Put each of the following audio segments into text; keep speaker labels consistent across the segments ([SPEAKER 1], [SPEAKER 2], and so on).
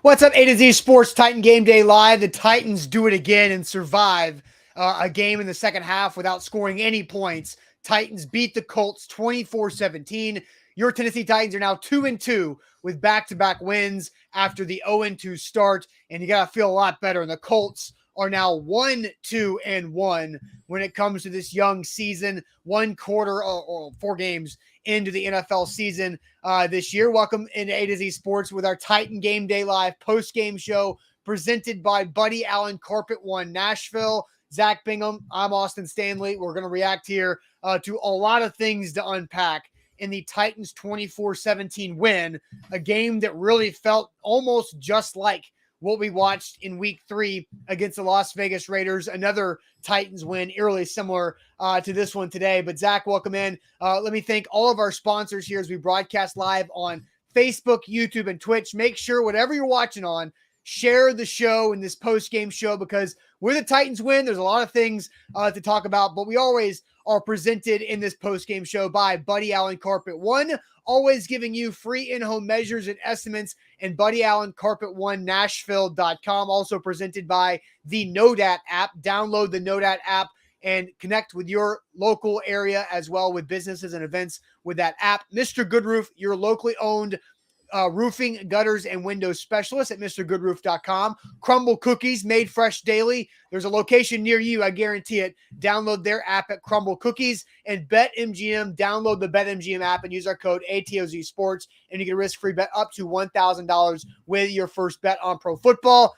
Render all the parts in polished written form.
[SPEAKER 1] What's up, A to Z Sports Titan Game Day Live? The Titans do it again and survive a game in the second half without scoring any points. Titans beat the Colts 24-17. Your Tennessee Titans are now 2-2 with back-to-back wins after the 0-2 start, and you got to feel a lot better. And the Colts are now 1-2-1 when it comes to this young season, one quarter or 4 games into the NFL season this year. Welcome into A to Z Sports with our Titan Game Day Live post-game show presented by Buddy Allen Carpet One Nashville. Zach Bingham, I'm Austin Stanley. We're going to react here to a lot of things to unpack in the Titans 24-17 win, a game that really felt almost just like what we watched in week 3 against the Las Vegas Raiders. Another Titans win, eerily similar to this one today. But Zach, welcome in. Let me thank all of our sponsors here as we broadcast live on Facebook, YouTube, and Twitch. Make sure whatever you're watching on, share the show and this post-game show because where the Titans win, there's a lot of things to talk about, but we always are presented in this post-game show by Buddy Allen Carpet One, always giving you free in-home measures and estimates, and Buddy Allen Carpet One Nashville.com, also presented by the Nodat app. Download the Nodat app and connect with your local area as well with businesses and events with that app. Mr. Good Roof, your locally owned roofing, gutters, and windows specialist at MrGoodRoof.com. Crumble cookies made fresh daily. There's a location near you, I guarantee it. Download their app at Crumble Cookies. And BetMGM, download the BetMGM app and use our code ATOZ Sports, and you get a risk-free bet up to $1,000 with your first bet on pro football.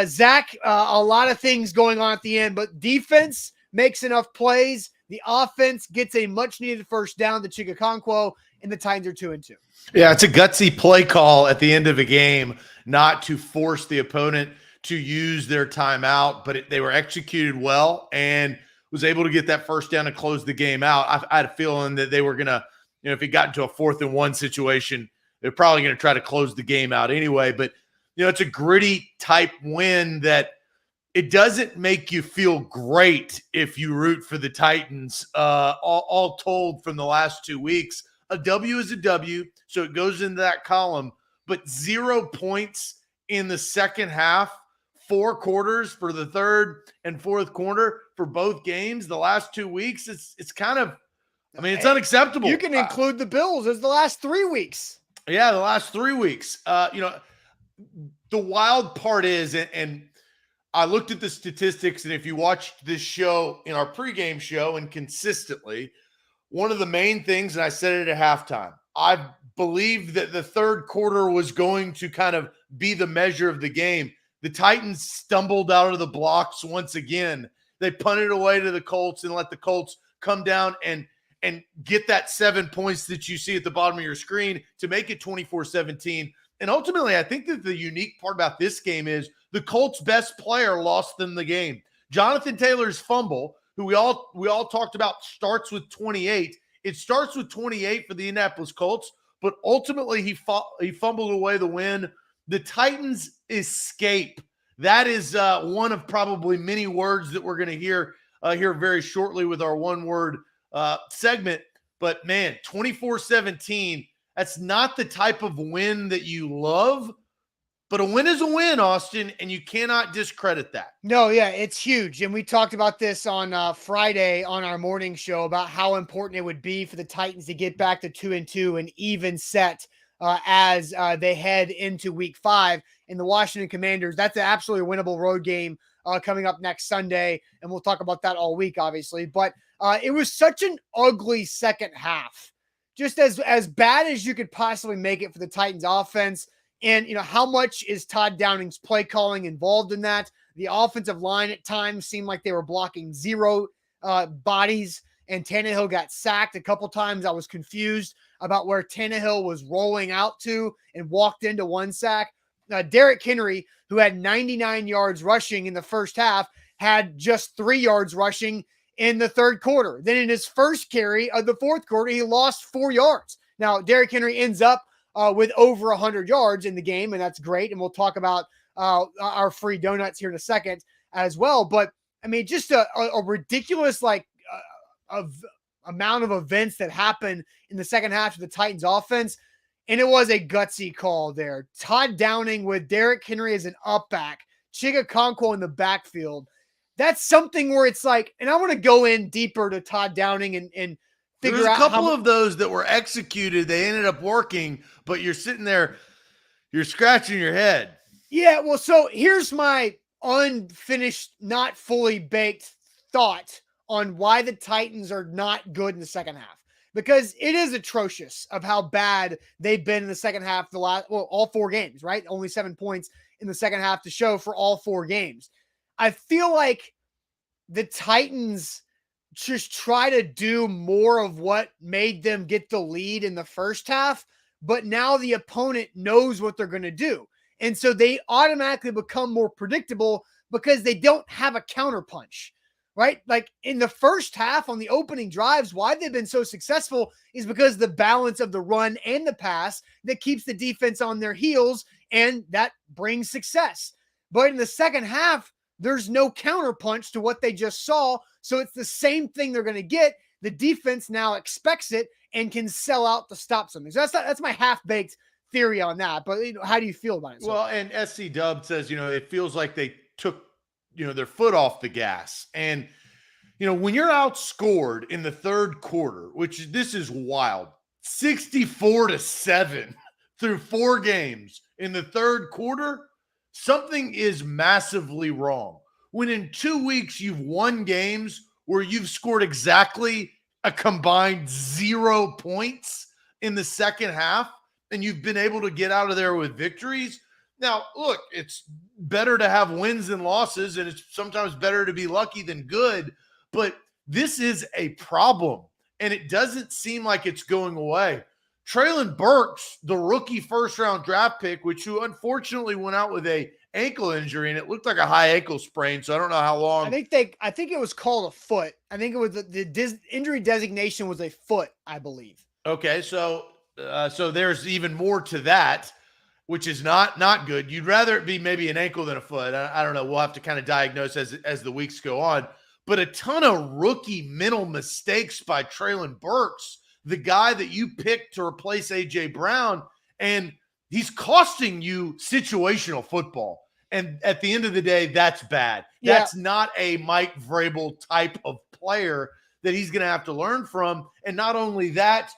[SPEAKER 1] Zach, a lot of things going on at the end, but defense makes enough plays. The offense gets a much-needed first down to Chigakonkwo, and the Titans are 2-2.
[SPEAKER 2] Yeah, it's a gutsy play call at the end of a game not to force the opponent to use their timeout, but they were executed well and was able to get that first down and close the game out. I had a feeling that they were going to, if it got into a 4th-and-1 situation, they're probably going to try to close the game out anyway. But, it's a gritty type win that it doesn't make you feel great if you root for the Titans, all told from the last 2 weeks. A W is a W, so it goes into that column, but 0 points in the second half, 4 quarters for the third and fourth quarter for both games the last 2 weeks. It's kind of, it's unacceptable.
[SPEAKER 1] You can include the Bills as the last 3 weeks.
[SPEAKER 2] Yeah, the last 3 weeks. The wild part is, and I looked at the statistics, and if you watched this show in our pregame show and consistently, one of the main things, and I said it at halftime, I believed that the third quarter was going to kind of be the measure of the game. The Titans stumbled out of the blocks once again. They punted away to the Colts and let the Colts come down and get that 7 points that you see at the bottom of your screen to make it 24-17. And ultimately, I think that the unique part about this game is the Colts' best player lost them the game. Jonathan Taylor's fumble, who we all talked about, starts with 28. It starts with 28 for the Indianapolis Colts, but ultimately he fumbled away the win. The Titans escape. That is one of probably many words that we're going to hear here very shortly with our one-word segment. But, man, 24-17, that's not the type of win that you love. But a win is a win, Austin, and you cannot discredit that.
[SPEAKER 1] No, yeah, it's huge. And we talked about this on Friday on our morning show about how important it would be for the Titans to get back to 2-2 and even set as they head into week 5. And the Washington Commanders, that's an absolutely winnable road game coming up next Sunday. And we'll talk about that all week, obviously. But it was such an ugly second half, just as bad as you could possibly make it for the Titans offense. And, how much is Todd Downing's play calling involved in that? The offensive line at times seemed like they were blocking 0 bodies, and Tannehill got sacked a couple times. I was confused about where Tannehill was rolling out to and walked into 1 sack. Derrick Henry, who had 99 yards rushing in the first half, had just 3 yards rushing in the third quarter. Then in his first carry of the fourth quarter, he lost 4 yards. Now, Derrick Henry ends up with over 100 yards in the game, and that's great. And we'll talk about our free donuts here in a second as well. But, just a ridiculous, amount of events that happen in the second half of the Titans offense. And it was a gutsy call there. Todd Downing with Derrick Henry as an up back, Chigakonkwo in the backfield. That's something where it's like, and I want to go in deeper to Todd Downing and figure
[SPEAKER 2] There's
[SPEAKER 1] out
[SPEAKER 2] a couple of those that were executed. They ended up working, but you're sitting there, you're scratching your head.
[SPEAKER 1] Yeah, well, so here's my unfinished, not fully baked thought on why the Titans are not good in the second half. Because it is atrocious of how bad they've been in the second half, all 4 games, right? Only 7 points in the second half to show for all 4 games. I feel like the Titans just try to do more of what made them get the lead in the first half, but now the opponent knows what they're going to do. And so they automatically become more predictable because they don't have a counterpunch, right? Like in the first half on the opening drives, why they've been so successful is because the balance of the run and the pass that keeps the defense on their heels, and that brings success. But in the second half, there's no counterpunch to what they just saw. So it's the same thing they're going to get. The defense now expects it and can sell out to stop something. So that's my half-baked theory on that. But how do you feel about it?
[SPEAKER 2] Well, and SC Dub says, it feels like they took, their foot off the gas. And, when you're outscored in the third quarter, which this is wild, 64-7 through 4 games in the third quarter, something is massively wrong. When in 2 weeks you've won games where you've scored exactly a combined 0 points in the second half, and you've been able to get out of there with victories. Now, look, it's better to have wins than losses, and it's sometimes better to be lucky than good, but this is a problem, and it doesn't seem like it's going away. Treylon Burks, the rookie first-round draft pick, which who unfortunately went out with a ankle injury, and it looked like a high ankle sprain, so I don't know how long.
[SPEAKER 1] I think it was called a foot. I think it was the injury designation was a foot, I believe.
[SPEAKER 2] Okay, so there's even more to that, which is not good. You'd rather it be maybe an ankle than a foot. I don't know. We'll have to kind of diagnose as the weeks go on. But a ton of rookie mental mistakes by Treylon Burks, the guy that you picked to replace A.J. Brown, and he's costing you situational football. And at the end of the day, that's bad. Yeah. That's not a Mike Vrabel type of player that he's going to have to learn from. And not only that,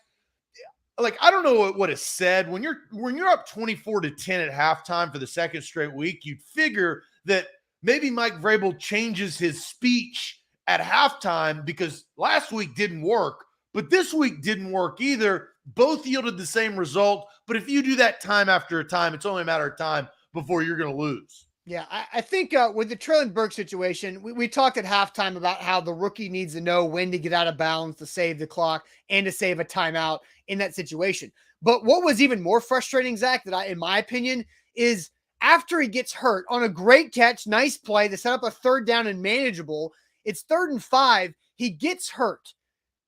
[SPEAKER 2] like, I don't know what is said when you're up 24-10 at halftime for the second straight week, you'd figure that maybe Mike Vrabel changes his speech at halftime because last week didn't work, but this week didn't work either. Both yielded the same result. But if you do that time after time, it's only a matter of time before you're going to lose.
[SPEAKER 1] Yeah, I think with the Treylon Burks situation, we talked at halftime about how the rookie needs to know when to get out of bounds to save the clock and to save a timeout in that situation. But what was even more frustrating, Zach, in my opinion, is after he gets hurt on a great catch, nice play to set up a third down and manageable, it's 3rd and 5, he gets hurt.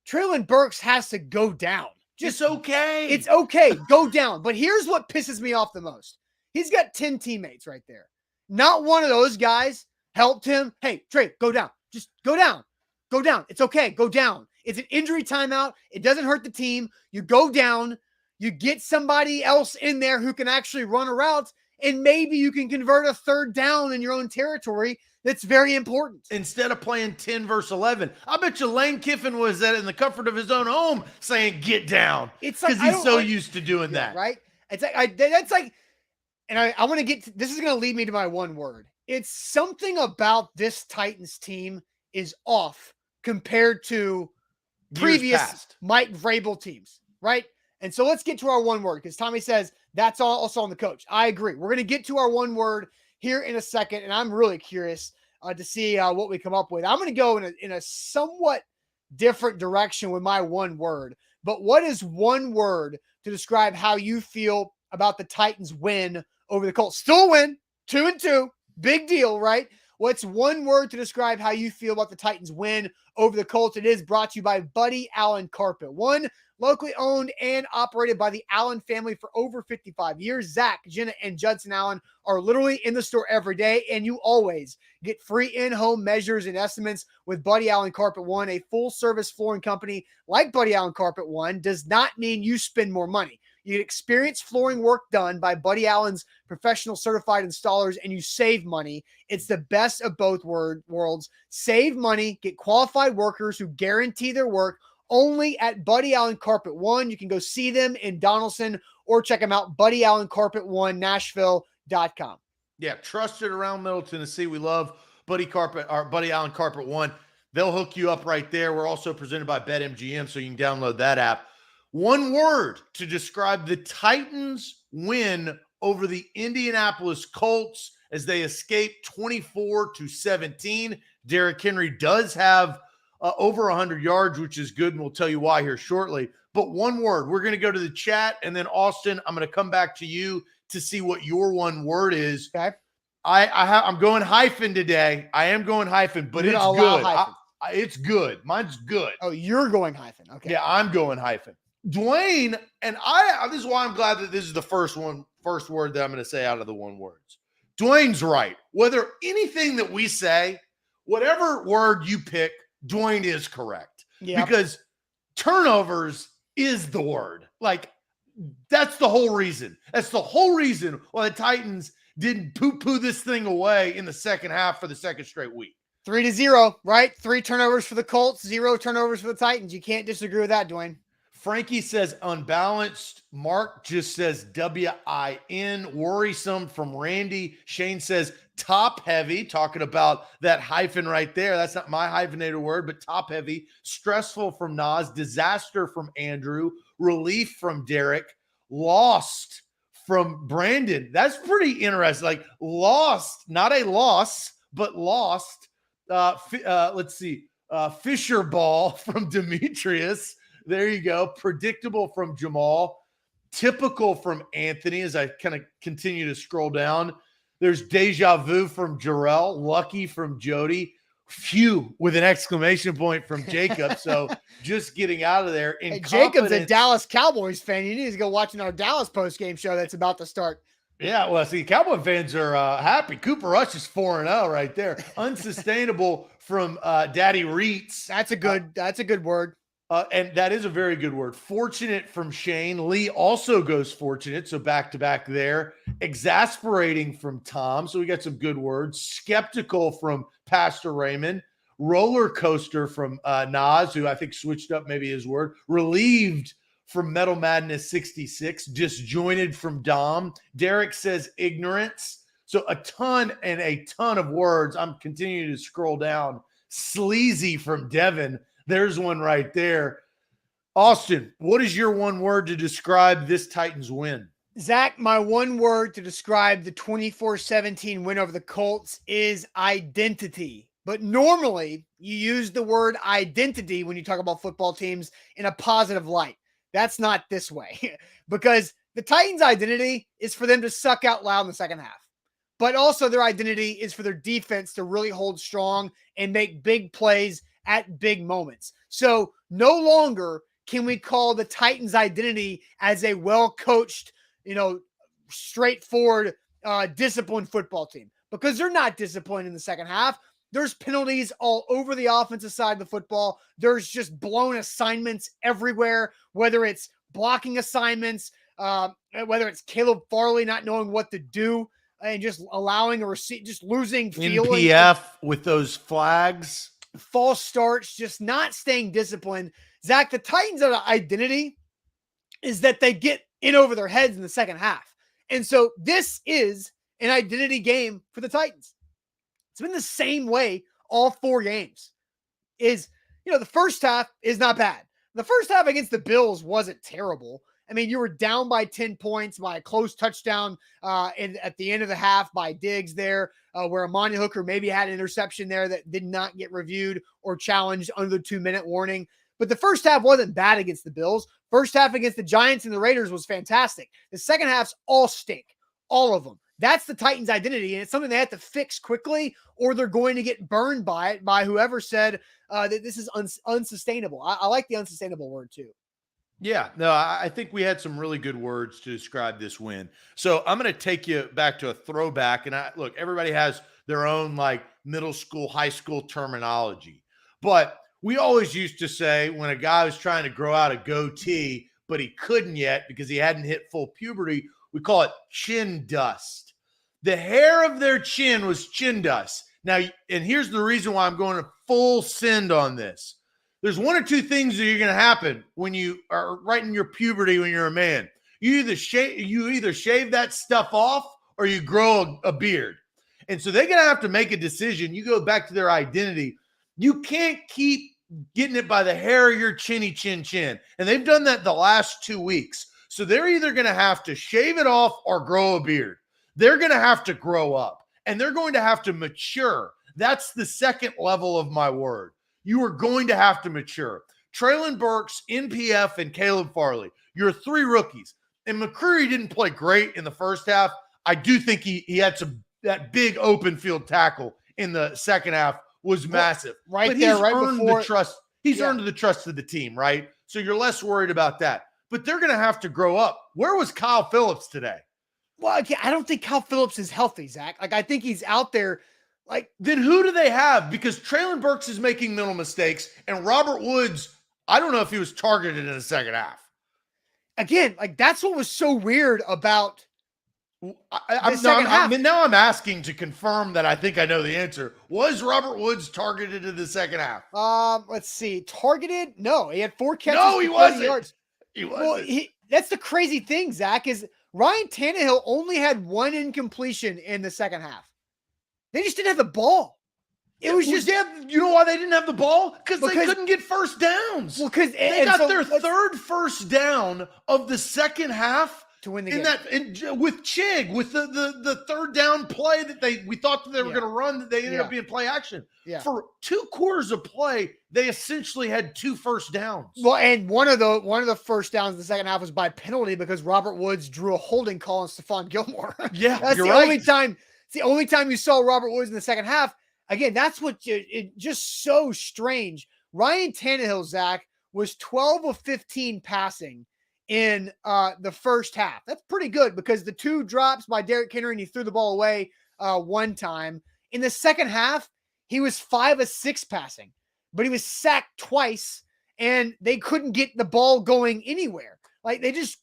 [SPEAKER 1] Treylon Burks has to go down.
[SPEAKER 2] It's okay.
[SPEAKER 1] It's okay. Go down. But here's what pisses me off the most. He's got 10 teammates right there. Not one of those guys helped him. Hey, Trey, go down. Just go down. Go down. It's okay. Go down. It's an injury timeout. It doesn't hurt the team. You go down. You get somebody else in there who can actually run a route, and maybe you can convert a 3rd down in your own territory. That's very important.
[SPEAKER 2] Instead of playing 10 versus 11, I bet you Lane Kiffin was in the comfort of his own home saying, get down.
[SPEAKER 1] It's like,
[SPEAKER 2] because he's so used to doing that.
[SPEAKER 1] Right? It's like, that's like, and I want to get to, this is going to lead me to my one word. It's something about this Titans team is off compared to previous Mike Vrabel teams, right? And so let's get to our one word, because Tommy says that's also on the coach. I agree. We're going to get to our one word here in a second, and I'm really curious to see what we come up with. I'm going to go in a somewhat different direction with my one word. But what is one word to describe how you feel about the Titans win over the Colts? Still win, 2-2, big deal, right? What's one word to describe how you feel about the Titans win over the Colts? It is brought to you by Buddy Allen Carpet. One, locally owned and operated by the Allen family for over 55 years. Zach, Jenna, and Judson Allen are literally in the store every day, and you always get free in-home measures and estimates with Buddy Allen Carpet One. A full-service flooring company like Buddy Allen Carpet One does not mean you spend more money. You get experienced flooring work done by Buddy Allen's professional certified installers, and you save money. It's the best of both worlds. Save money, get qualified workers who guarantee their work only at Buddy Allen Carpet One. You can go see them in Donaldson or check them out, Buddy Allen Carpet One, Nashville.com.
[SPEAKER 2] Yeah, trusted around Middle Tennessee. We love Buddy Allen Carpet One. They'll hook you up right there. We're also presented by BetMGM, so you can download that app. One word to describe the Titans' win over the Indianapolis Colts as they escape 24-17. Derrick Henry does have over 100 yards, which is good, and we'll tell you why here shortly. But one word. We're going to go to the chat, and then, Austin, I'm going to come back to you to see what your one word is.
[SPEAKER 1] Okay.
[SPEAKER 2] I'm going hyphen today. I am going hyphen, but it's good. It's good. Mine's good.
[SPEAKER 1] Oh, you're going hyphen. Okay.
[SPEAKER 2] Yeah, I'm going hyphen. Dwayne, and this is why I'm glad that this is the first word that I'm going to say out of the one words. Dwayne's right. Whether anything that we say, whatever word you pick, Dwayne is correct.
[SPEAKER 1] Yeah.
[SPEAKER 2] Because turnovers is the word. Like, that's the whole reason. That's the whole reason why the Titans didn't poo-poo this thing away in the second half for the second straight week.
[SPEAKER 1] 3-0, right? 3 turnovers for the Colts, 0 turnovers for the Titans. You can't disagree with that, Dwayne.
[SPEAKER 2] Frankie says unbalanced. Mark just says W-I-N. Worrisome from Randy. Shane says top heavy, talking about that hyphen right there. That's not my hyphenated word, but top heavy. Stressful from Nas. Disaster from Andrew. Relief from Derek. Lost from Brandon. That's pretty interesting. Like lost, not a loss, but lost. Let's see. Fisher ball from Demetrius. There you go. Predictable from Jamal. Typical from Anthony as I kind of continue to scroll down. There's deja vu from Jarrell. Lucky from Jody. Phew with an exclamation point from Jacob. So just getting out of there.
[SPEAKER 1] Hey, Jacob's a Dallas Cowboys fan. You need to go watching our Dallas postgame show that's about to start.
[SPEAKER 2] Yeah, well, see, Cowboy fans are happy. Cooper Rush is 4-0 right there. Unsustainable from Daddy Reitz.
[SPEAKER 1] That's a good word.
[SPEAKER 2] And that is a very good word. Fortunate from Shane. Lee also goes fortunate, so back-to-back there. Exasperating from Tom, so we got some good words. Skeptical from Pastor Raymond. Roller coaster from Nas, who I think switched up maybe his word. Relieved from Metal Madness 66. Disjointed from Dom. Derek says ignorance. So a ton of words. I'm continuing to scroll down. Sleazy from Devin. There's one right there. Austin, what is your one word to describe this Titans win?
[SPEAKER 1] Zach, my one word to describe the 24-17 win over the Colts is identity. But normally you use the word identity when you talk about football teams in a positive light. That's not this way because the Titans' identity is for them to suck out loud in the second half. But also their identity is for their defense to really hold strong and make big plays at big moments. So no longer can we call the Titans' identity as a well-coached, straightforward, disciplined football team because they're not disciplined in the second half. There's penalties all over the offensive side of the football. There's just blown assignments everywhere, whether it's blocking assignments, whether it's Caleb Farley not knowing what to do and just allowing a receipt, just losing feeling.
[SPEAKER 2] NPF with those flags.
[SPEAKER 1] False starts, just not staying disciplined. Zach, the Titans' identity is that they get in over their heads in the second half. And so this is an identity game for the Titans. It's been the same way all 4 games. The first half is not bad. The first half against the Bills wasn't terrible. I mean, you were down by 10 points by a close touchdown at the end of the half by Diggs there, where Amani Hooker maybe had an interception there that did not get reviewed or challenged under the 2-minute warning. But the first half wasn't bad against the Bills. First half against the Giants and the Raiders was fantastic. The second half's all stink, all of them. That's the Titans' identity, and it's something they have to fix quickly or they're going to get burned by it by whoever said that this is unsustainable. I like the unsustainable word too.
[SPEAKER 2] Yeah, no, I think we had some really good words to describe this win. So I'm going to take you back to a throwback. And look, everybody has their own like middle school, high school terminology. But we always used to say when a guy was trying to grow out a goatee, but he couldn't yet because he hadn't hit full puberty. We call it chin dust. The hair of their chin was chin dust. Now, and here's the reason why I'm going to full send on this. There's one or two things that are going to happen when you are right in your puberty when you're a man. You either shave that stuff off or you grow a beard. And so they're going to have to make a decision. You go back to their identity. You can't keep getting it by the hair of your chinny chin chin. And they've done that the last 2 weeks. So they're either going to have to shave it off or grow a beard. They're going to have to grow up and they're going to have to mature. That's the second level of my word. You are going to have to mature. Traylon Burks, NPF, and Caleb Farley, you're three rookies. And McCreary didn't play great in the first half. I do think he had that big open field tackle in the second half was massive.
[SPEAKER 1] Right
[SPEAKER 2] but
[SPEAKER 1] there,
[SPEAKER 2] he's
[SPEAKER 1] right
[SPEAKER 2] earned
[SPEAKER 1] before.
[SPEAKER 2] the trust. He's earned the trust of the team, right? So you're less worried about that. But they're going to have to grow up. Where was Kyle Phillips today?
[SPEAKER 1] Well, I don't think Kyle Phillips is healthy, Zach. Like, I think he's out there. Like,
[SPEAKER 2] then who do they have? Because Traylon Burks is making mental mistakes, and Robert Woods, I don't know if he was targeted in the second half.
[SPEAKER 1] Again, like, that's what was so weird about
[SPEAKER 2] now I'm asking to confirm that I think I know the answer. Was Robert Woods targeted in the second half?
[SPEAKER 1] Let's see. Targeted? No, he had 4 catches.
[SPEAKER 2] No, he
[SPEAKER 1] for 40
[SPEAKER 2] wasn't.
[SPEAKER 1] yards.
[SPEAKER 2] He wasn't.
[SPEAKER 1] Well, that's the crazy thing, Zach, is Ryan Tannehill only had 1 incompletion in the second half. They just didn't have the ball. It was just,
[SPEAKER 2] you know why they didn't have the ball? Because they couldn't get first downs.
[SPEAKER 1] Well, because
[SPEAKER 2] they got their third first down of the second half
[SPEAKER 1] to win the game.
[SPEAKER 2] With Chig, with the third down play that we thought that they were going to run, that they ended up being play action.
[SPEAKER 1] Yeah.
[SPEAKER 2] For 2 quarters of play, they essentially had 2 first downs.
[SPEAKER 1] Well, and one of the first downs in the second half was by penalty because Robert Woods drew a holding call on Stephon Gilmore.
[SPEAKER 2] Yeah,
[SPEAKER 1] that's the only time. It's the only time you saw Robert Woods in the second half. Again, that's what it just so strange. Ryan Tannehill, Zach, was 12 of 15 passing in the first half. That's pretty good because the 2 drops by Derrick Henry and he threw the ball away one time. In the second half, he was 5 of 6 passing, but he was sacked twice and they couldn't get the ball going anywhere. Like they just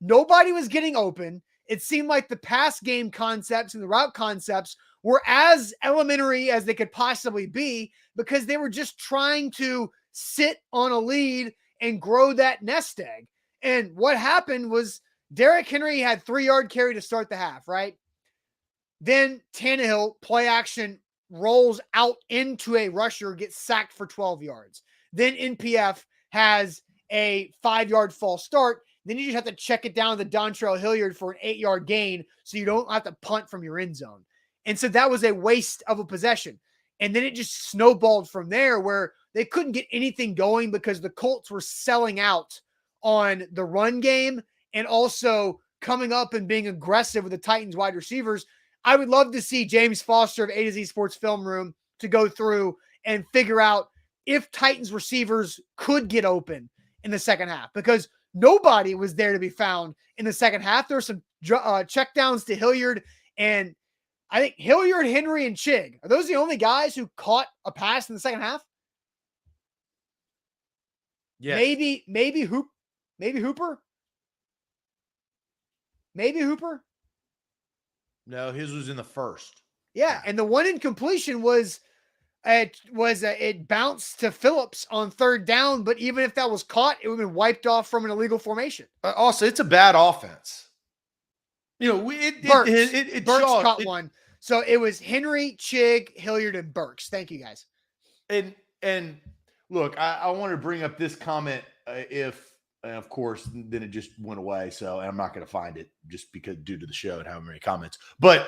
[SPEAKER 1] nobody was getting open. It seemed like the pass game concepts and the route concepts were as elementary as they could possibly be because they were just trying to sit on a lead and grow that nest egg. And what happened was Derrick Henry had 3-yard carry to start the half, right? Then Tannehill, play action, rolls out into a rusher, gets sacked for 12 yards. Then NPF has a 5-yard false start. Then you just have to check it down to Dontrell Hilliard for an 8-yard gain so you don't have to punt from your end zone. And so that was a waste of a possession. And then it just snowballed from there where they couldn't get anything going because the Colts were selling out on the run game and also coming up and being aggressive with the Titans wide receivers. I would love to see James Foster of A to Z Sports Film Room to go through and figure out if Titans receivers could get open in the second half because nobody was there to be found in the second half. There were some checkdowns to Hilliard, and I think Hilliard, Henry, and Chig. Are those the only guys who caught a pass in the second half?
[SPEAKER 2] Yeah.
[SPEAKER 1] Maybe Hooper. Maybe Hooper.
[SPEAKER 2] No, his was in the first.
[SPEAKER 1] Yeah, and the one incompletion was it bounced to Phillips on third down, but even if that was caught, it would have been wiped off from an illegal formation.
[SPEAKER 2] Also, it's a bad offense. You know,
[SPEAKER 1] Burks caught one. So it was Henry, Chig, Hilliard, and Burks. Thank you, guys.
[SPEAKER 2] And look, I want to bring up this comment of course, then it just went away. So I'm not going to find it just because due to the show and how many comments. But,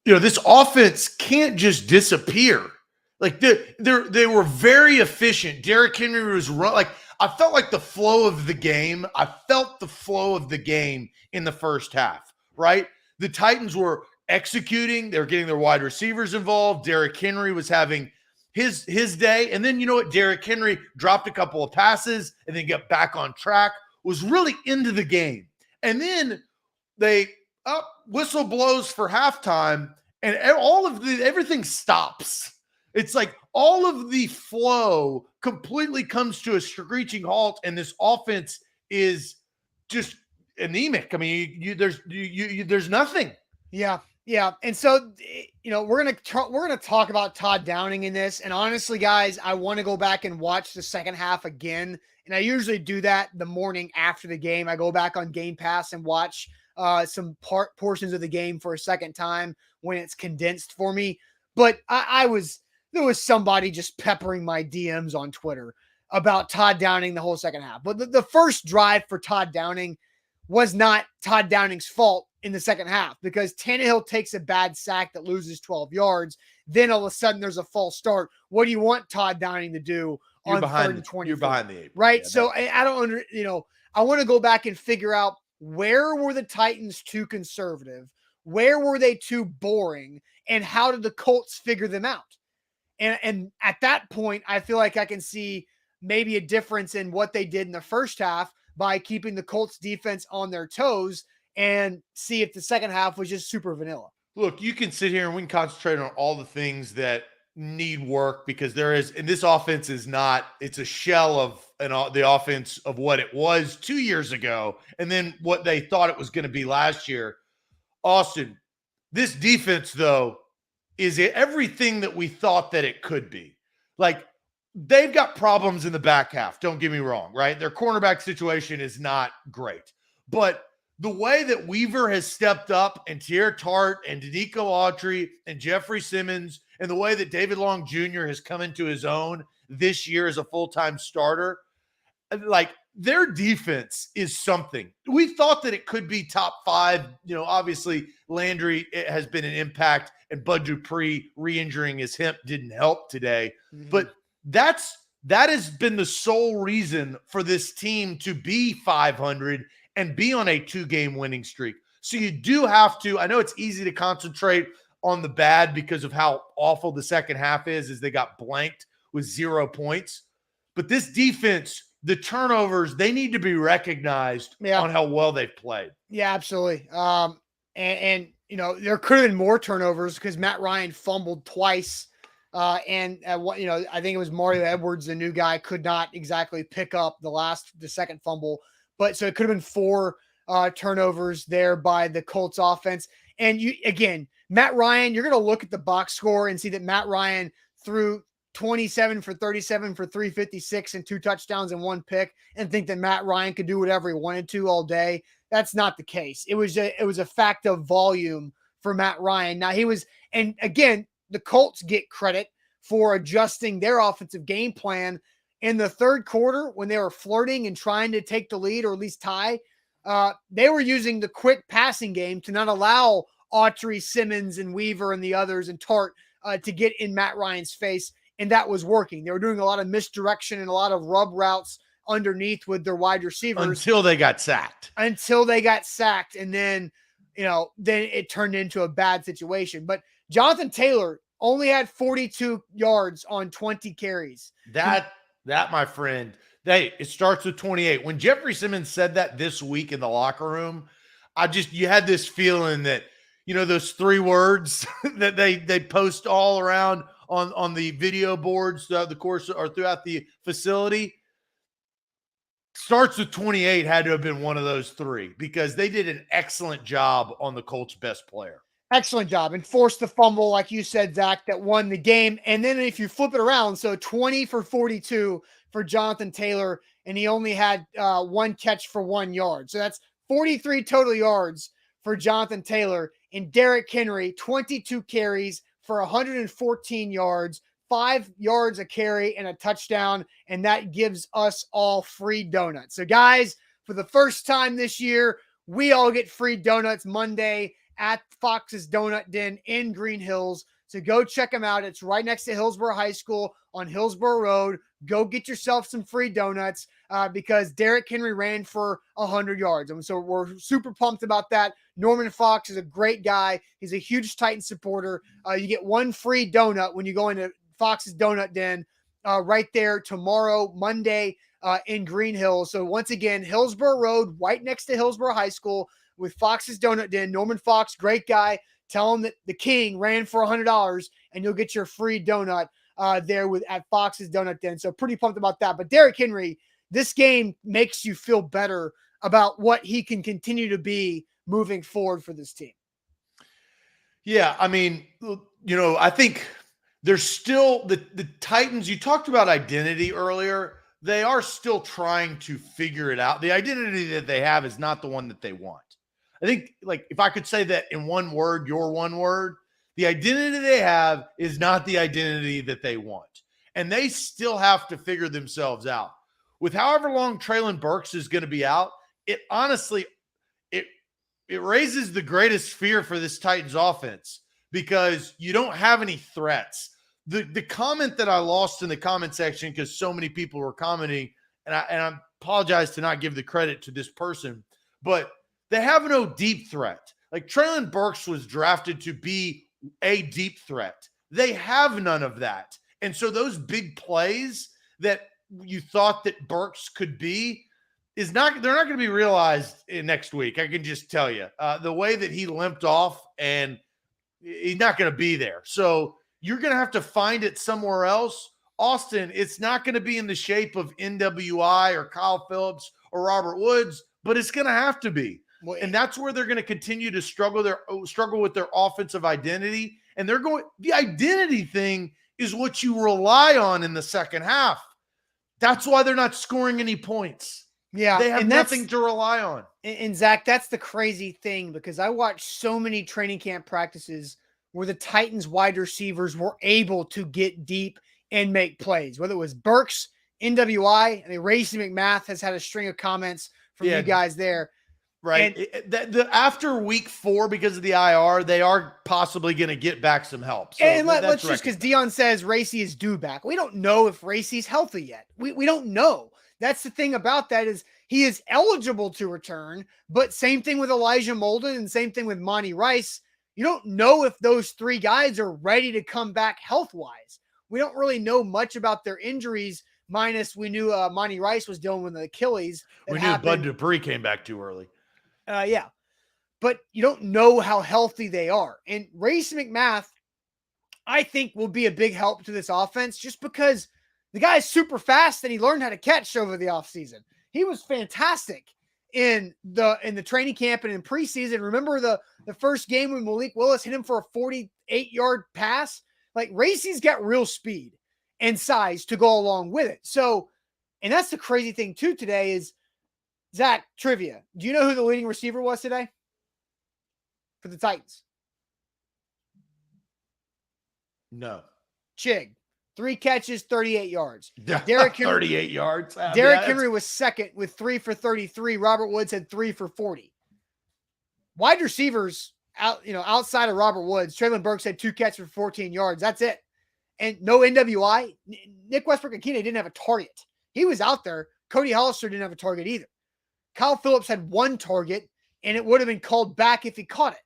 [SPEAKER 2] you know, this offense can't just disappear. Like they were very efficient. Derrick Henry was I felt like the flow of the game. I felt the flow of the game in the first half, right? The Titans were executing. They were getting their wide receivers involved. Derrick Henry was having his day. And then, you know what? Derrick Henry dropped a couple of passes and then got back on track, was really into the game. And then whistle blows for halftime and everything stops. It's like all of the flow completely comes to a screeching halt, and this offense is just anemic. I mean, there's nothing.
[SPEAKER 1] Yeah. Yeah. And so, we're going to talk about Todd Downing in this. And honestly, guys, I want to go back and watch the second half again. And I usually do that the morning after the game. I go back on Game Pass and watch some portions of the game for a second time when it's condensed for me. But there was somebody just peppering my DMs on Twitter about Todd Downing the whole second half. But the first drive for Todd Downing was not Todd Downing's fault in the second half, because Tannehill takes a bad sack that loses 12 yards. Then all of a sudden there's a false start. What do you want Todd Downing to do on 3rd and 20?
[SPEAKER 2] You're behind the 8.
[SPEAKER 1] Right. Yeah, so I don't I want to go back and figure out, where were the Titans too conservative? Where were they too boring? And how did the Colts figure them out? And at that point, I feel like I can see maybe a difference in what they did in the first half by keeping the Colts defense on their toes, and see if the second half was just super vanilla.
[SPEAKER 2] Look, you can sit here and we can concentrate on all the things that need work, because and this offense is not, it's a shell of the offense of what it was 2 years ago, and then what they thought it was going to be last year. Austin, this defense, though, is everything that we thought that it could be. Like, they've got problems in the back half. Don't get me wrong, right? Their cornerback situation is not great, but the way that Weaver has stepped up, and Teair Tart and Danico Autry and Jeffrey Simmons, and the way that David Long Jr. has come into his own this year as a full-time starter, like, their defense is something. We thought that it could be top 5. Obviously Landry has been an impact, and Bud Dupree re-injuring his hip didn't help today. Mm-hmm. But that has been the sole reason for this team to be 500 and be on a 2-game winning streak. So you do have to, I know it's easy to concentrate on the bad because of how awful the second half is they got blanked with 0 points. But this defense, the turnovers, they need to be recognized on how well they've played.
[SPEAKER 1] Yeah, absolutely. And there could have been more turnovers, because Matt Ryan fumbled twice. I think it was Mario Edwards, the new guy, could not exactly pick up the second fumble. But so it could have been 4 turnovers there by the Colts offense. And Matt Ryan, you're going to look at the box score and see that Matt Ryan threw 27 for 37 for 356 and 2 touchdowns and 1 pick, and think that Matt Ryan could do whatever he wanted to all day. That's not the case. It was a fact of volume for Matt Ryan. Now and again, the Colts get credit for adjusting their offensive game plan in the third quarter when they were flirting and trying to take the lead, or at least tie. They were using the quick passing game to not allow Autry, Simmons, and Weaver and the others, and Tart to get in Matt Ryan's face, and that was working. They were doing a lot of misdirection and a lot of rub routes underneath with their wide receivers
[SPEAKER 2] until they got sacked.
[SPEAKER 1] And then it turned into a bad situation. But Jonathan Taylor only had 42 yards on 20 carries.
[SPEAKER 2] That, my friend, it starts with 28. When Jeffrey Simmons said that this week in the locker room, you had this feeling that, those 3 words that they post all around on the video boards throughout the course or throughout the facility, starts with 28 had to have been one of those 3, because they did an excellent job on the Colts' best player.
[SPEAKER 1] Excellent job, and forced the fumble, like you said, Zach, that won the game. And then if you flip it around, so 20 for 42 for Jonathan Taylor, and he only had 1 catch for 1 yard. So that's 43 total yards for Jonathan Taylor. And Derrick Henry, 22 carries for 114 yards, 5 yards a carry and a touchdown, and that gives us all free donuts. So guys, for the first time this year, we all get free donuts Monday at Fox's Donut Den in Green Hills. So go check them out. It's right next to Hillsborough High School on Hillsborough Road. Go get yourself some free donuts because Derrick Henry ran for 100 yards. And so we're super pumped about that. Norman Fox is a great guy. He's a huge Titan supporter. You get 1 free donut when you go into Fox's Donut Den right there tomorrow, Monday, in Green Hills. So once again, Hillsborough Road, right next to Hillsborough High School with Fox's Donut Den. Norman Fox, great guy. Tell him that the King ran for $100 and you'll get your free donut there at Fox's Donut Den. So pretty pumped about that. But Derrick Henry, this game makes you feel better about what he can continue to be moving forward for this team.
[SPEAKER 2] Yeah, I mean, I think there's still the Titans. You talked about identity earlier. They are still trying to figure it out. The identity that they have is not the one that they want. I think, like, if I could say that in one word, your one word, the identity they have is not the identity that they want. And they still have to figure themselves out. With however long Treylon Burks is going to be out, it honestly, it raises the greatest fear for this Titans offense because you don't have any threats. The comment that I lost in the comment section because so many people were commenting, and I apologize to not give the credit to this person, but they have no deep threat. Like, Treylon Burks was drafted to be a deep threat. They have none of that. And so those big plays that you thought that Burks could be they're not going to be realized next week. I can just tell you the way that he limped off, and he's not going to be there. So you're going to have to find it somewhere else. Austin, it's not going to be in the shape of NWI or Kyle Phillips or Robert Woods, but it's going to have to be. And that's where they're going to continue to struggle with their offensive identity. And the identity thing is what you rely on in the second half. That's why they're not scoring any points.
[SPEAKER 1] Yeah.
[SPEAKER 2] They have nothing to rely on.
[SPEAKER 1] And Zach, that's the crazy thing, because I watched so many training camp practices where the Titans wide receivers were able to get deep and make plays, whether it was Burks, NWI. I mean, Racey McMath has had a string of comments from you guys there.
[SPEAKER 2] Right. After week 4, because of the IR, they are possibly going to get back some help. So
[SPEAKER 1] let's just, because Dion says Racey is due back. We don't know if Racey's healthy yet. We don't know. That's the thing about that, is he is eligible to return, but same thing with Elijah Molden and same thing with Monty Rice. You don't know if those 3 guys are ready to come back health-wise. We don't really know much about their injuries, minus we knew Monty Rice was dealing with the Achilles.
[SPEAKER 2] We knew Bud Dupree came back too early.
[SPEAKER 1] Yeah. But you don't know how healthy they are. And Racey McMath, I think, will be a big help to this offense, just because the guy is super fast and he learned how to catch over the offseason. He was fantastic in the training camp and in preseason. Remember the first game when Malik Willis hit him for a 48-yard pass? Like, Racey's got real speed and size to go along with it. So, and that's the crazy thing too today is, Zach, trivia. Do you know who the leading receiver was today for the Titans?
[SPEAKER 2] No.
[SPEAKER 1] Chig. 3 catches, 38 yards.
[SPEAKER 2] Derrick Henry, 38 yards.
[SPEAKER 1] Derrick Henry was second with 3 for 33. Robert Woods had 3 for 40. Wide receivers outside of Robert Woods, Treylon Burks had 2 catches for 14 yards. That's it. And no NWI. Nick Westbrook-Akine didn't have a target. He was out there. Cody Hollister didn't have a target either. Kyle Phillips had 1 target, and it would have been called back if he caught it.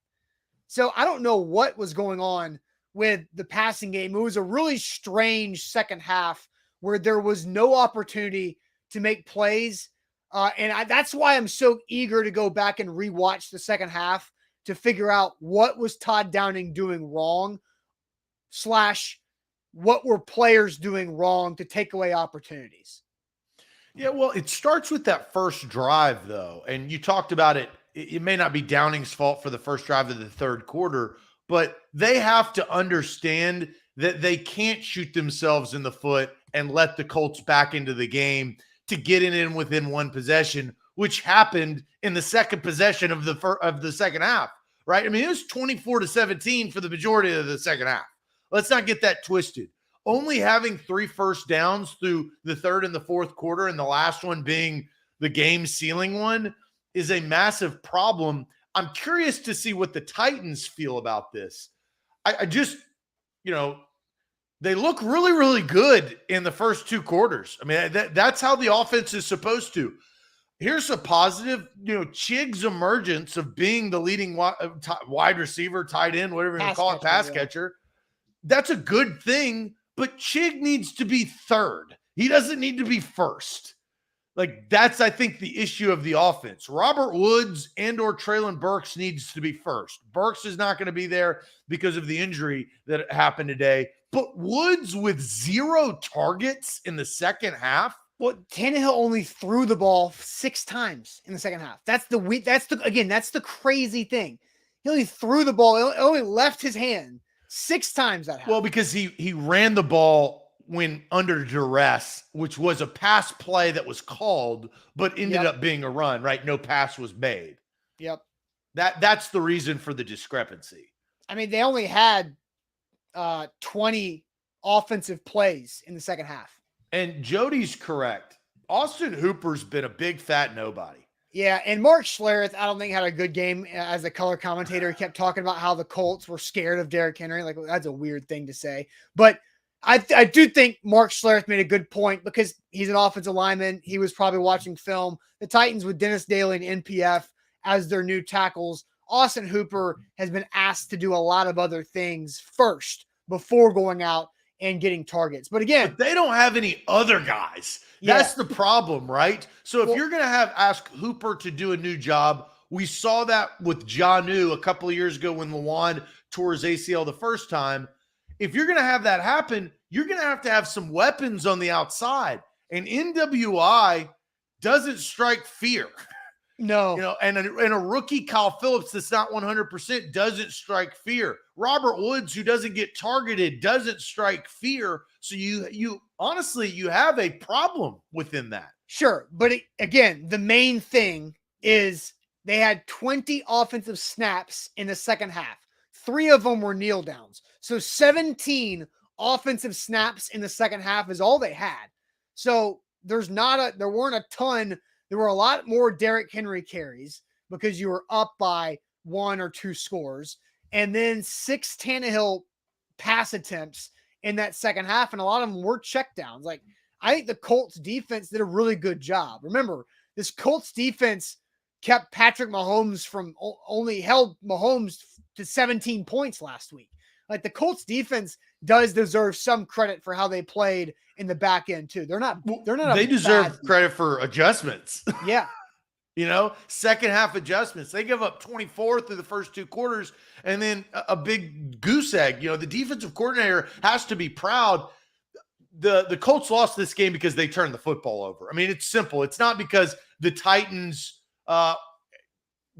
[SPEAKER 1] So I don't know what was going on with the passing game. It was a really strange second half where there was no opportunity to make plays. That's why I'm so eager to go back and rewatch the second half to figure out what was Todd Downing doing wrong / what were players doing wrong to take away opportunities.
[SPEAKER 2] Yeah, well, it starts with that first drive, though. And you talked about it. It may not be Downing's fault for the first drive of the third quarter, but they have to understand that they can't shoot themselves in the foot and let the Colts back into the game to get it in within 1 possession, which happened in the second possession of the second half, right? I mean, it was 24-17 for the majority of the second half. Let's not get that twisted. Only having 3 first downs through the third and the fourth quarter, and the last one being the game sealing one, is a massive problem. I'm curious to see what the Titans feel about this. I just, they look really, really good in the first 2 quarters. I mean, that's how the offense is supposed to. Here's a positive, Chig's emergence of being the leading wide receiver, tight end, whatever you call it, pass catcher. That's a good thing. But Chig needs to be third. He doesn't need to be first. Like, that's, I think, the issue of the offense. Robert Woods and or Treylon Burks needs to be first. Burks is not going to be there because of the injury that happened today. But Woods with 0 targets in the second half.
[SPEAKER 1] Well, Tannehill only threw the ball 6 times in the second half. That's the crazy thing. He only threw the ball. It only left his hand 6 times that half.
[SPEAKER 2] Well, because he ran the ball when under duress, which was a pass play that was called, but ended up being a run, right? No pass was made.
[SPEAKER 1] Yep.
[SPEAKER 2] That's the reason for the discrepancy.
[SPEAKER 1] I mean, they only had 20 offensive plays in the second half.
[SPEAKER 2] And Jody's correct. Austin Hooper's been a big fat nobody.
[SPEAKER 1] Yeah, and Mark Schlereth, I don't think had a good game as a color commentator. He kept talking about how the Colts were scared of Derrick Henry. Like, that's a weird thing to say. But I do think Mark Schlereth made a good point because he's an offensive lineman. He was probably watching film. The Titans with Dennis Daly and NPF as their new tackles. Austin Hooper has been asked to do a lot of other things first before going out and getting targets. But again,
[SPEAKER 2] they don't have any other guys. That's the problem, right? So if you're going to ask Hooper to do a new job, we saw that with Jonnu a couple of years ago when Lawan tore his ACL the first time. If you're going to have that happen, you're going to have some weapons on the outside. And NWI doesn't strike fear.
[SPEAKER 1] No.
[SPEAKER 2] And a rookie, Kyle Phillips, that's not 100% doesn't strike fear. Robert Woods, who doesn't get targeted, doesn't strike fear. So you honestly, you have a problem within that.
[SPEAKER 1] Sure. But again, the main thing is they had 20 offensive snaps in the second half. 3 of them were kneel downs. So 17 offensive snaps in the second half is all they had. So there weren't a ton. There were a lot more Derrick Henry carries because you were up by 1 or 2 scores. And then 6 Tannehill pass attempts in that second half. And a lot of them were checkdowns. Like, I think the Colts defense did a really good job. Remember, this Colts defense kept Patrick Mahomes only held Mahomes to 17 points last week. Like, the Colts defense does deserve some credit for how they played in the back end too. They
[SPEAKER 2] deserve credit for adjustments.
[SPEAKER 1] Yeah.
[SPEAKER 2] Second half adjustments. They give up 24 through the first 2 quarters and then a big goose egg. The defensive coordinator has to be proud. The Colts lost this game because they turned the football over. I mean, it's simple. It's not because the Titans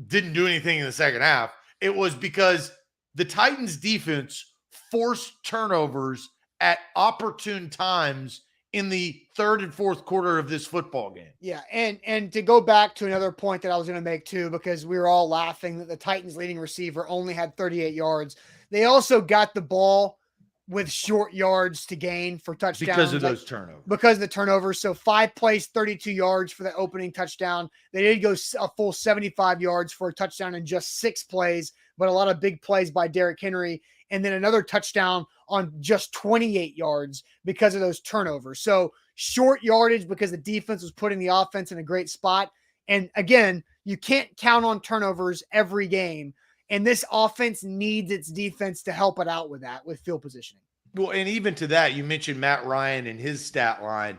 [SPEAKER 2] didn't do anything in the second half. It was because the Titans defense forced turnovers at opportune times in the third and fourth quarter of this football game.
[SPEAKER 1] Yeah. And to go back to another point that I was going to make too, because we were all laughing that the Titans leading receiver only had 38 yards. They also got the ball with short yards to gain for touchdowns.
[SPEAKER 2] Because of those turnovers.
[SPEAKER 1] Because of the turnovers. So 5 plays, 32 yards for the opening touchdown. They did go a full 75 yards for a touchdown in just 6 plays, but a lot of big plays by Derrick Henry. And then another touchdown on just 28 yards because of those turnovers. So short yardage because the defense was putting the offense in a great spot. And again, you can't count on turnovers every game. And this offense needs its defense to help it out with that, with field positioning.
[SPEAKER 2] Well, and even to that, you mentioned Matt Ryan and his stat line.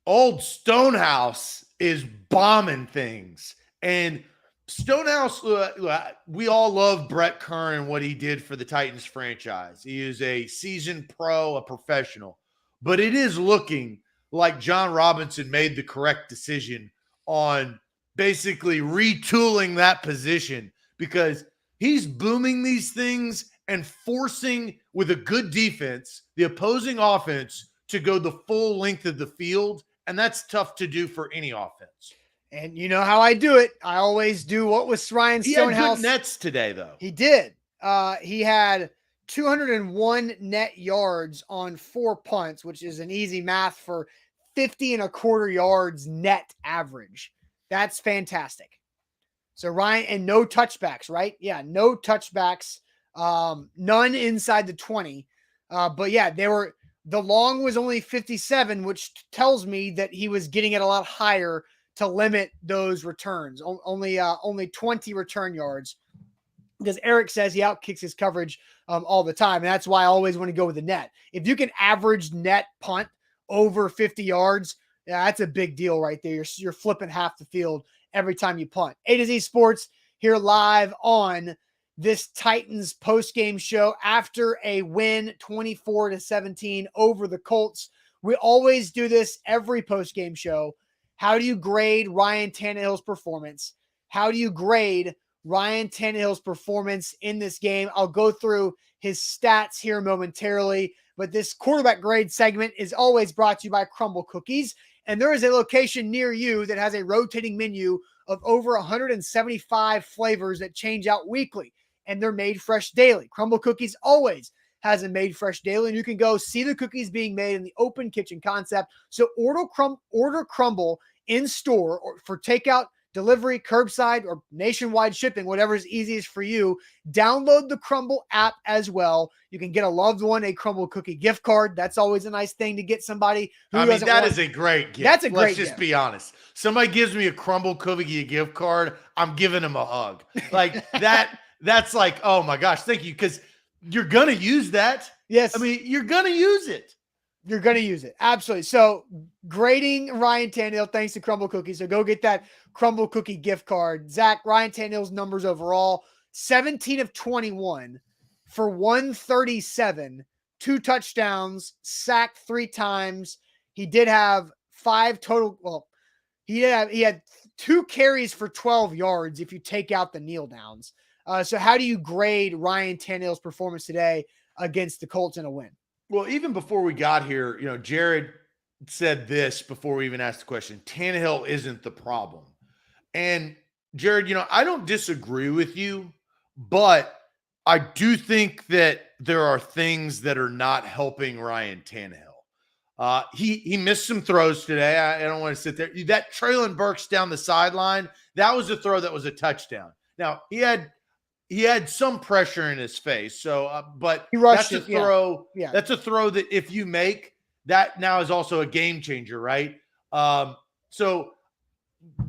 [SPEAKER 2] Old Stonehouse is bombing things. And Stonehouse, we all love Brett Kern and what he did for the Titans franchise. He is a seasoned pro, a professional. But it is looking like John Robinson made the correct decision on basically retooling that position because he's booming these things and forcing, with a good defense, the opposing offense to go the full length of the field. And that's tough to do for any offense.
[SPEAKER 1] And you know how I do it. I always do what was Ryan Stonehouse.
[SPEAKER 2] He had good nets today, though.
[SPEAKER 1] He did. He had 201 net yards on 4 punts, which is an easy math for 50 and a quarter yards net average. That's fantastic. So Ryan, and no touchbacks, right? Yeah, no touchbacks. None inside the 20. But yeah, the long was only 57, which tells me that he was getting it a lot higher to limit those returns. Only 20 return yards, because Eric says he outkicks his coverage all the time. And that's why I always want to go with the net. If you can average net punt over 50 yards, yeah, that's a big deal right there. You're flipping half the field every time you punt. A to Z Sports here live on this Titans post-game show after a win 24-17 over the Colts. We always do this every post-game show. How do you grade Ryan Tannehill's performance? How do you grade Ryan Tannehill's performance in this game? I'll go through his stats here momentarily, but this quarterback grade segment is always brought to you by Crumble Cookies. And there is a location near you that has a rotating menu of over 175 flavors that change out weekly, and they're made fresh daily. Crumble Cookies always has a made fresh daily, and you can go see the cookies being made in the open kitchen concept. So order Crumble in store or for takeout, delivery, curbside, or nationwide shipping, whatever is easiest for you. Download the Crumble app as well. You can get a loved one a Crumble cookie gift card. That's always a nice thing to get somebody who doesn't want.
[SPEAKER 2] That is a great gift.
[SPEAKER 1] That's a great
[SPEAKER 2] Let's just
[SPEAKER 1] gift.
[SPEAKER 2] be honest. Somebody gives me a Crumble cookie gift card, I'm giving them a hug. Like that's like, oh my gosh, thank you. Because you're going to use that.
[SPEAKER 1] Yes.
[SPEAKER 2] I mean, you're going to use it.
[SPEAKER 1] You're going to use it. Absolutely. So grading Ryan Tannehill, thanks to Crumble Cookies. So go get that Crumble Cookie gift card. Zach, Ryan Tannehill's numbers overall, 17 of 21 for 137, 2 touchdowns, sacked 3 times. He did have 5 total. Well, he had 2 carries for 12 yards if you take out the kneel downs. So how do you grade Ryan Tannehill's performance today against the Colts in a win?
[SPEAKER 2] Well, even before we got here, Jared said this before we even asked the question. Tannehill isn't the problem. And Jared, I don't disagree with you, but I do think that there are things that are not helping Ryan Tannehill. He missed some throws today. I don't want to sit there. That Traylon Burks down the sideline, that was a throw that was a touchdown. Now, he had some pressure in his face. So, but
[SPEAKER 1] that's
[SPEAKER 2] a throw. Yeah. That's a throw that if you make, that now is also a game changer, right? So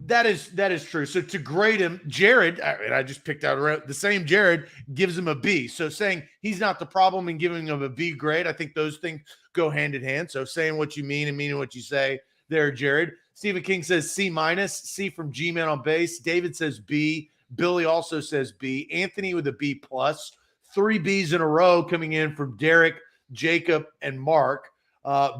[SPEAKER 2] that is true. So to grade him, Jared, and I just picked out the same Jared, gives him a B. So saying he's not the problem and giving him a B grade, I think those things go hand in hand. So saying what you mean and meaning what you say there, Jared. Stephen King says C-, C from G-Man on base. David says B. Billy also says B. Anthony with a B+. 3 Bs in a row coming in from Derek, Jacob, and Mark.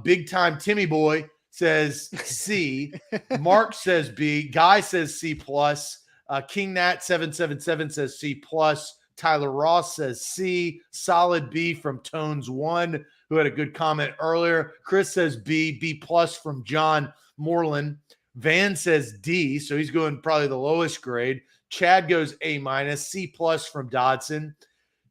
[SPEAKER 2] Big time Timmy Boy says C. Mark says B. Guy says C+. King Nat 777 says C+. Tyler Ross says C. Solid B from Tones 1, who had a good comment earlier. Chris says B. B+ from John Moreland. Van says D, so he's going probably the lowest grade. Chad goes A-, C+ from Dodson.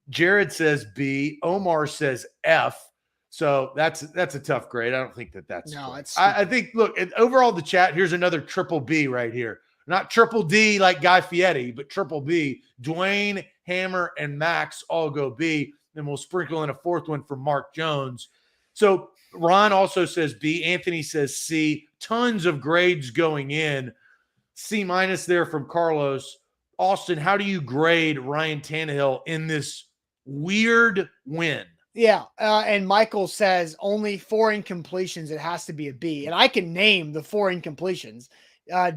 [SPEAKER 2] Jared says B. Omar says F. So that's a tough grade. I don't think that's
[SPEAKER 1] no.
[SPEAKER 2] It's I think, look, overall the chat, here's another triple B right here. Not triple D like Guy Fieri, but triple B. Dwayne, Hammer, and Max all go B. Then we'll sprinkle in a 4th one for Mark Jones. So Ron also says B. Anthony says C. Tons of grades going in. C- there from Carlos. Austin, how do you grade Ryan Tannehill in this weird win?
[SPEAKER 1] Yeah, and Michael says only 4 incompletions. It has to be a B. And I can name the 4 incompletions.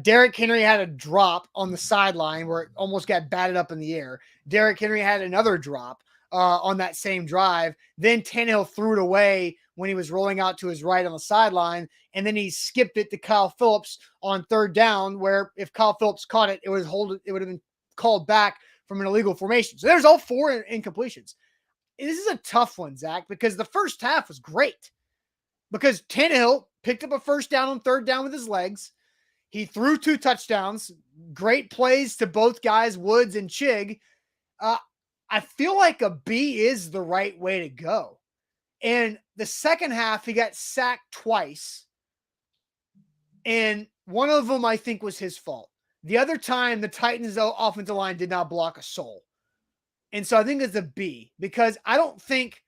[SPEAKER 1] Derrick Henry had a drop on the sideline where it almost got batted up in the air. Derrick Henry had another drop on that same drive. Then Tannehill threw it away when he was rolling out to his right on the sideline. And then he skipped it to Kyle Phillips on 3rd down, where if Kyle Phillips caught it, it would have been called back from an illegal formation. So there's all 4 incompletions. This is a tough one, Zach, because the first half was great because Tannehill picked up a first down on 3rd down with his legs. He threw 2 touchdowns, great plays to both guys, Woods and Chig. I feel like a B is the right way to go. And the second half, he got sacked twice. And one of them, I think, was his fault. The other time, the Titans' offensive line did not block a soul. And so I think it's a B because I don't think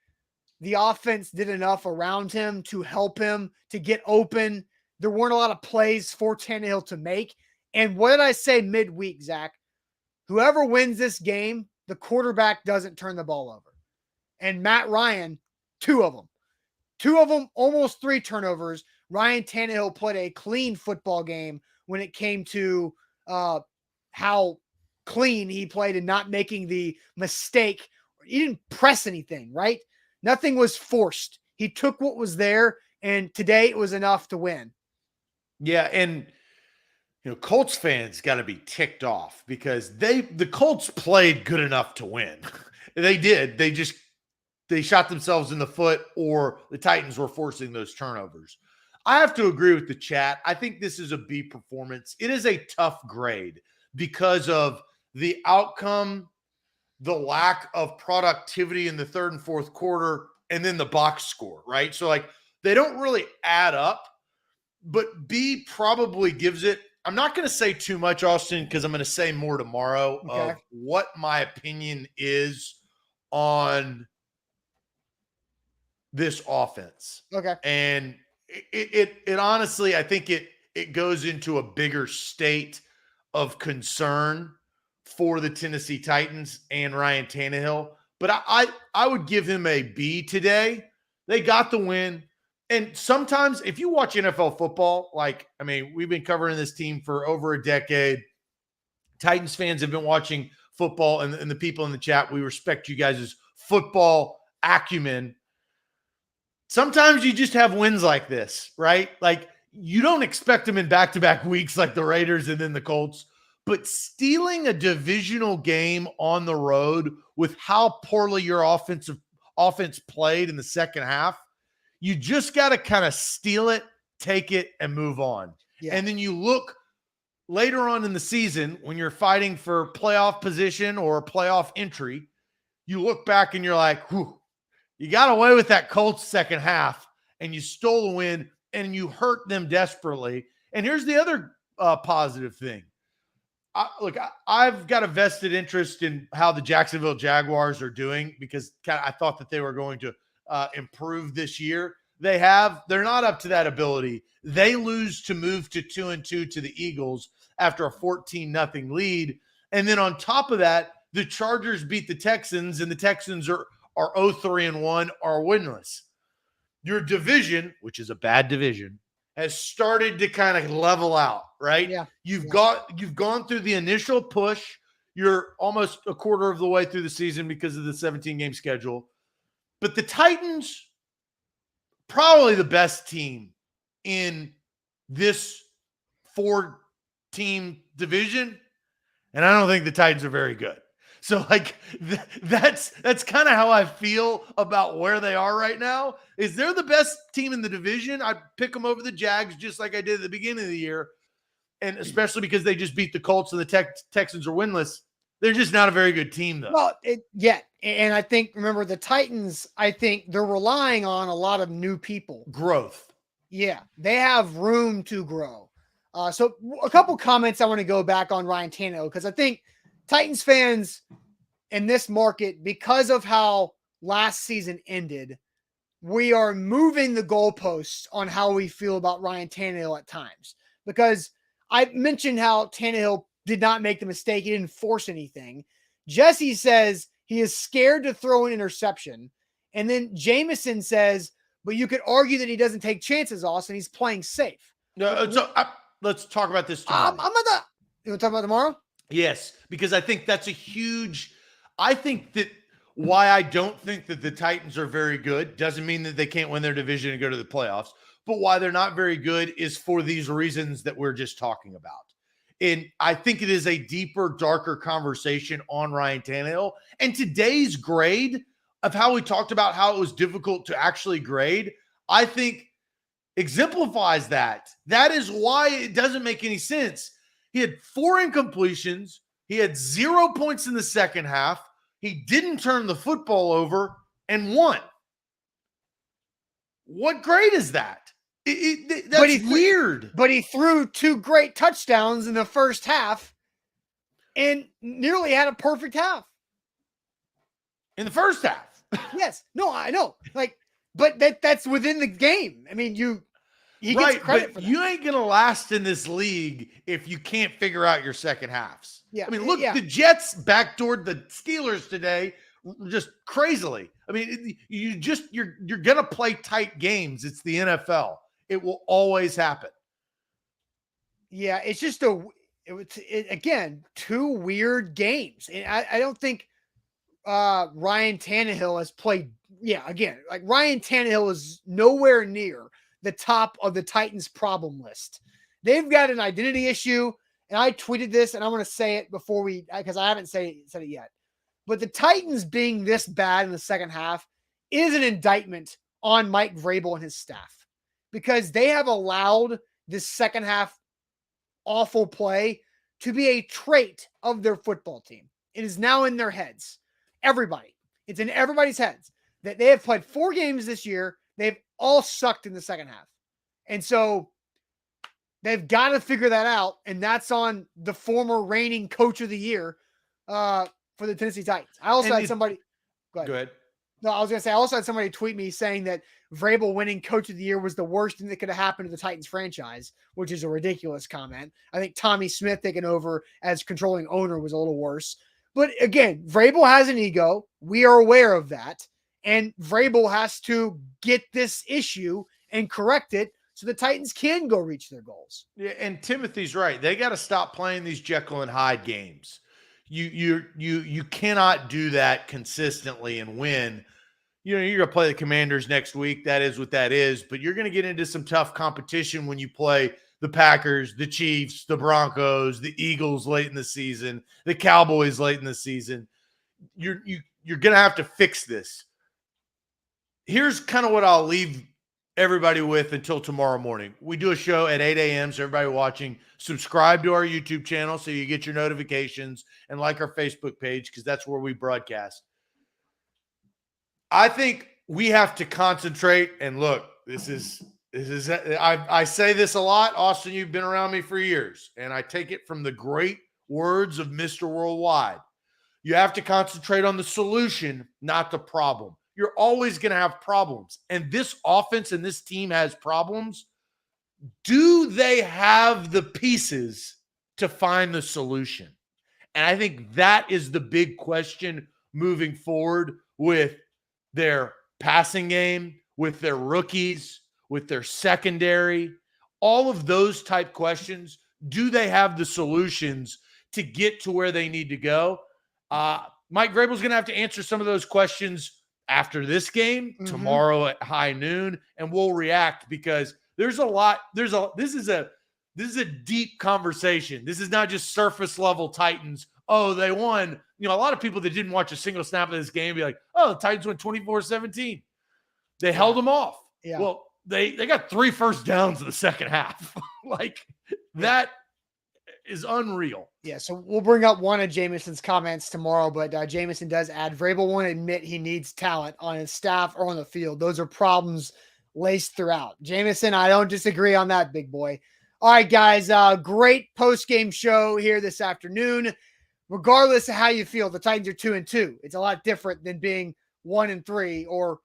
[SPEAKER 1] the offense did enough around him to help him to get open. There weren't a lot of plays for Tannehill to make. And what did I say midweek, Zach? Whoever wins this game, the quarterback doesn't turn the ball over. And Matt Ryan, 2 of them. 2 of them, almost 3 turnovers. Ryan Tannehill played a clean football game when it came to how clean he played and not making the mistake. He didn't press anything, right? Nothing was forced. He took what was there, And today it was enough to win.
[SPEAKER 2] Yeah, and Colts fans got to be ticked off because the Colts played good enough to win. They did. They shot themselves in the foot, or the Titans were forcing those turnovers. I have to agree with the chat. I think this is a B performance. It is a tough grade because of the outcome, the lack of productivity in the third and fourth quarter, and then the box score, right? So, they don't really add up, but B probably gives it. I'm not going to say too much, Austin, because I'm going to say more tomorrow of what my opinion is on this offense.
[SPEAKER 1] Okay.
[SPEAKER 2] And it honestly, I think it goes into a bigger state of concern for the Tennessee Titans and Ryan Tannehill. But I would give him a B today. They got the win. And sometimes if you watch NFL football, we've been covering this team for over a decade. Titans fans have been watching football, and the people in the chat, we respect you guys' football acumen. Sometimes you just have wins like this, right? You don't expect them in back-to-back weeks like the Raiders and then the Colts, but stealing a divisional game on the road with how poorly your offense played in the second half, you just got to kind of steal it, take it, and move on. Yeah. And then you look later on in the season when you're fighting for playoff position or playoff entry, you look back and you're like, whew, you got away with that Colts second half and you stole a win and you hurt them desperately. And here's the other positive thing. I've got a vested interest in how the Jacksonville Jaguars are doing because I thought that they were going to improve this year. They're not up to that ability. They lose to move to 2-2 to the Eagles after a 14-0 lead. And then on top of that, the Chargers beat the Texans, and the Texans are 0-3-1, are winless. Your division, which is a bad division, has started to kind of level out, right?
[SPEAKER 1] Yeah.
[SPEAKER 2] You've gone through the initial push. You're almost a quarter of the way through the season because of the 17-game schedule. But the Titans, probably the best team in this 4-team division, and I don't think the Titans are very good. So that's kind of how I feel about where they are right now. Is they're the best team in the division. I'd pick them over the Jags just like I did at the beginning of the year, and especially because they just beat the Colts and the Texans are winless. They're just not a very good team, though.
[SPEAKER 1] Well, and I think, remember, the Titans, I think they're relying on a lot of new people.
[SPEAKER 2] Growth.
[SPEAKER 1] Yeah, they have room to grow. So a couple comments I want to go back on Ryan Tannehill, because I think Titans fans in this market, because of how last season ended, we are moving the goalposts on how we feel about Ryan Tannehill at times. Because I mentioned how Tannehill did not make the mistake. He didn't force anything. Jesse says he is scared to throw an interception. And then Jameson says, but you could argue that he doesn't take chances, Austin. He's playing safe.
[SPEAKER 2] No, so let's talk about this tomorrow.
[SPEAKER 1] You want to talk about tomorrow?
[SPEAKER 2] Yes, because I think that's I think that why I don't think that the Titans are very good doesn't mean that they can't win their division and go to the playoffs, but why they're not very good is for these reasons that we're just talking about. And I think it is a deeper, darker conversation on Ryan Tannehill. And today's grade of how we talked about how it was difficult to actually grade, I think exemplifies that. That is why it doesn't make any sense. He had 4 incompletions. He had 0 points in the second half. He didn't turn the football over and won. What grade is that? That's weird.
[SPEAKER 1] But he threw 2 great touchdowns in the first half and nearly had a perfect half.
[SPEAKER 2] In the first half.
[SPEAKER 1] Yes. No, I know. But that's within the game. I mean, he gets credit for that.
[SPEAKER 2] You ain't going to last in this league if you can't figure out your second halves.
[SPEAKER 1] Yeah.
[SPEAKER 2] I mean, look, the Jets backdoored the Steelers today just crazily. I mean, you're going to play tight games. It's the NFL. It will always happen.
[SPEAKER 1] Yeah, it's just again, 2 weird games. And I don't think Ryan Tannehill has played. Yeah, again, Ryan Tannehill is nowhere near the top of the Titans problem list. They've got an identity issue, and I tweeted this, and I want to say it because I haven't said it yet. But the Titans being this bad in the second half is an indictment on Mike Vrabel and his staff, because they have allowed this second half awful play to be a trait of their football team. It is now in their heads. Everybody. It's in everybody's heads that they have played 4 games this year. They've all sucked in the second half. And so they've got to figure that out. And that's on the former reigning coach of the year for the Tennessee Titans. I also had somebody. Go ahead. No, I was going to say, I also had somebody tweet me saying that Vrabel winning coach of the year was the worst thing that could have happened to the Titans franchise, which is a ridiculous comment. I think Tommy Smith taking over as controlling owner was a little worse. But again, Vrabel has an ego. We are aware of that. And Vrabel has to get this issue and correct it so the Titans can go reach their goals.
[SPEAKER 2] Yeah, and Timothy's right. They got to stop playing these Jekyll and Hyde games. You cannot do that consistently and win. You're going to play the Commanders next week. That is what that is. But you're going to get into some tough competition when you play the Packers, the Chiefs, the Broncos, the Eagles late in the season, the Cowboys late in the season. You're going to have to fix this. Here's kind of what I'll leave everybody with until tomorrow morning. We do a show at 8 a.m. So everybody watching, subscribe to our YouTube channel so you get your notifications, and like our Facebook page because that's where we broadcast. I think we have to concentrate, and look, I say this a lot. Austin, you've been around me for years, and I take it from the great words of Mr. Worldwide. You have to concentrate on the solution, not the problem. You're always going to have problems, and this offense and this team has problems. Do they have the pieces to find the solution? And I think that is the big question moving forward with their passing game, with their rookies, with their secondary, all of those type questions. Do they have the solutions to get to where they need to go? Mike Vrabel's going to have to answer some of those questions after this game, tomorrow at high noon, and we'll react because there's a lot. This is a deep conversation. This is not just surface level Titans. Oh, they won. A lot of people that didn't watch a single snap of this game be like, oh, the Titans won 24-17. They held them off. Yeah. Well, they got 3 first downs in the second half. That is unreal.
[SPEAKER 1] Yeah, so we'll bring up one of Jameson's comments tomorrow, but Jameson does add, Vrabel won't admit he needs talent on his staff or on the field. Those are problems laced throughout. Jameson, I don't disagree on that, big boy. All right, guys, great post-game show here this afternoon. Regardless of how you feel, the Titans are 2-2. It's a lot different than being 1-3 or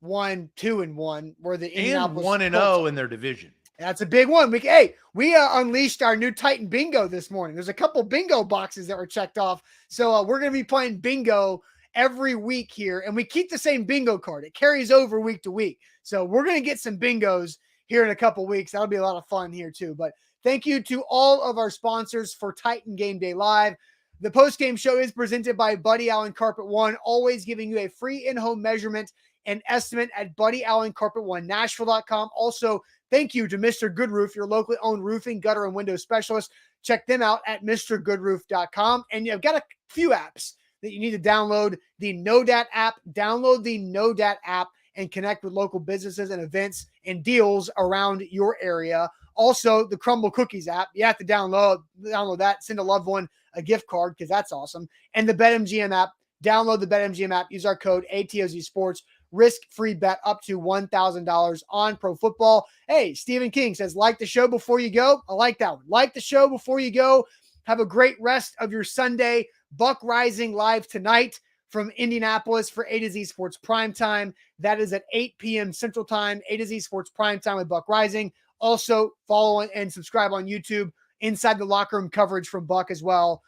[SPEAKER 1] 1-2-1, where the Indianapolis
[SPEAKER 2] 1-0 in their division.
[SPEAKER 1] That's a big one. We unleashed our new Titan bingo this morning. There's a couple bingo boxes that were checked off. So we're going to be playing bingo every week here, and we keep the same bingo card. It carries over week to week. So we're going to get some bingos here in a couple weeks. That'll be a lot of fun here too. But thank you to all of our sponsors for Titan Game Day Live. The post-game show is presented by Buddy Allen Carpet One, always giving you a free in-home measurement and estimate at Buddy Allen Carpet One, Nashville.com. Also, thank you to Mr. Good Roof, your locally owned roofing, gutter, and window specialist. Check them out at MrGoodRoof.com. And you've got a few apps that you need to download. The NoDat app. Download the NoDat app and connect with local businesses and events and deals around your area. Also, the Crumble Cookies app. You have to download that. Send a loved one a gift card because that's awesome. And the BetMGM app. Download the BetMGM app. Use our code ATOZ Sports. Risk-free bet up to $1,000 on pro football. Hey, Stephen King says, like the show before you go. I like that one. Like the show before you go. Have a great rest of your Sunday. Buck Rising live tonight from Indianapolis for A to Z Sports Primetime. That is at 8 p.m. Central Time. A to Z Sports Primetime with Buck Rising. Also, follow and subscribe on YouTube. Inside the Locker Room coverage from Buck as well,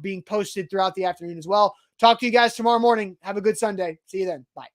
[SPEAKER 1] being posted throughout the afternoon as well. Talk to you guys tomorrow morning. Have a good Sunday. See you then. Bye.